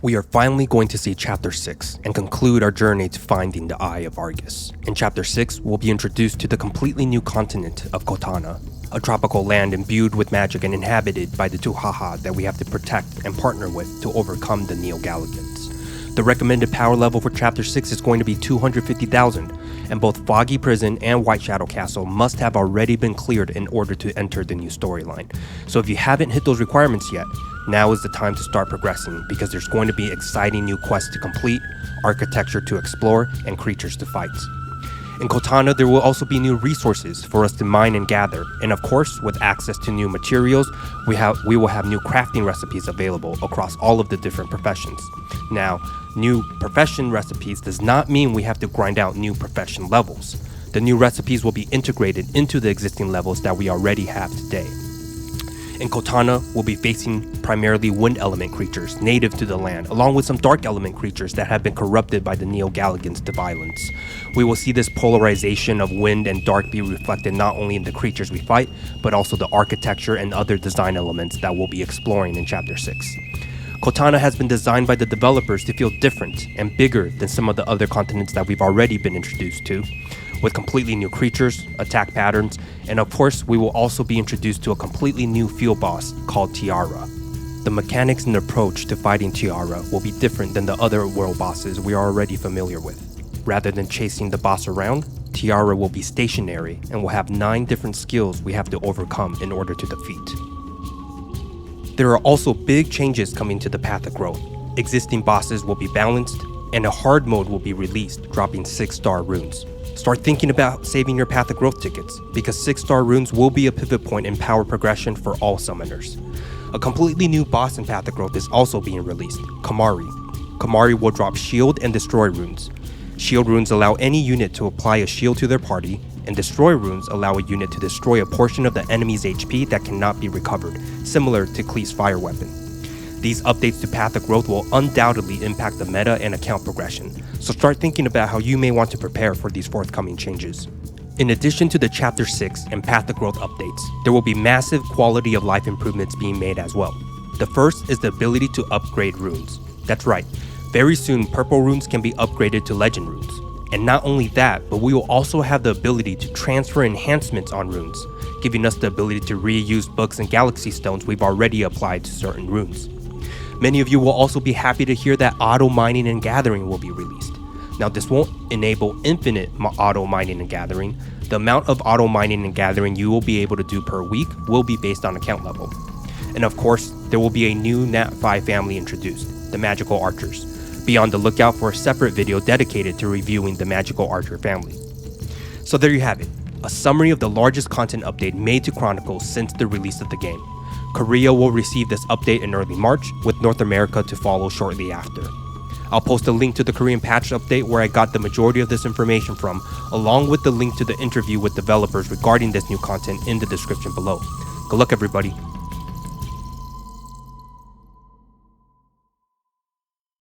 We are finally going to see Chapter 6 and conclude our journey to finding the Eye of Argus. In Chapter 6, we'll be introduced to the completely new continent of Cotana, a tropical land imbued with magic and inhabited by the Tuhaha that we have to protect and partner with to overcome the Neo-Galligans. The recommended power level for Chapter 6 is going to be 250,000, and both Foggy Prison and White Shadow Castle must have already been cleared in order to enter the new storyline. So if you haven't hit those requirements yet, now is the time to start progressing, because there's going to be exciting new quests to complete, architecture to explore, and creatures to fight. In Cotana, there will also be new resources for us to mine and gather, and of course, with access to new materials, we will have new crafting recipes available across all of the different professions. Now, new profession recipes does not mean we have to grind out new profession levels. The new recipes will be integrated into the existing levels that we already have today. In Cotana, we'll be facing primarily wind element creatures native to the land, along with some dark element creatures that have been corrupted by the Neo-Galligans to violence. We will see this polarization of wind and dark be reflected not only in the creatures we fight, but also the architecture and other design elements that we'll be exploring in Chapter 6. Cotana has been designed by the developers to feel different and bigger than some of the other continents that we've already been introduced to, with completely new creatures, attack patterns, and of course we will also be introduced to a completely new field boss called Tiara. The mechanics and approach to fighting Tiara will be different than the other world bosses we are already familiar with. Rather than chasing the boss around, Tiara will be stationary and will have 9 different skills we have to overcome in order to defeat. There are also big changes coming to the Path of Growth. Existing bosses will be balanced, and a hard mode will be released, dropping 6-star runes. Start thinking about saving your Path of Growth tickets, because 6-star runes will be a pivot point in power progression for all summoners. A completely new boss in Path of Growth is also being released, Kamari. Kamari will drop shield and destroy runes. Shield runes allow any unit to apply a shield to their party, and destroy runes allow a unit to destroy a portion of the enemy's HP that cannot be recovered, similar to Klee's fire weapon. These updates to Path of Growth will undoubtedly impact the meta and account progression, so start thinking about how you may want to prepare for these forthcoming changes. In addition to the Chapter 6 and Path of Growth updates, there will be massive quality of life improvements being made as well. The first is the ability to upgrade runes. That's right, very soon purple runes can be upgraded to legend runes. And not only that, but we will also have the ability to transfer enhancements on runes, giving us the ability to reuse books and galaxy stones we've already applied to certain runes. Many of you will also be happy to hear that auto mining and gathering will be released. Now, this won't enable infinite auto mining and gathering. The amount of auto mining and gathering you will be able to do per week will be based on account level. And of course, there will be a new Nat 5 family introduced, the Magical Archers. Be on the lookout for a separate video dedicated to reviewing the Magical Archer family. So there you have it, a summary of the largest content update made to Chronicles since the release of the game. Korea will receive this update in early March, with North America to follow shortly after. I'll post a link to the Korean patch update where I got the majority of this information from, along with the link to the interview with developers regarding this new content in the description below. Good luck everybody.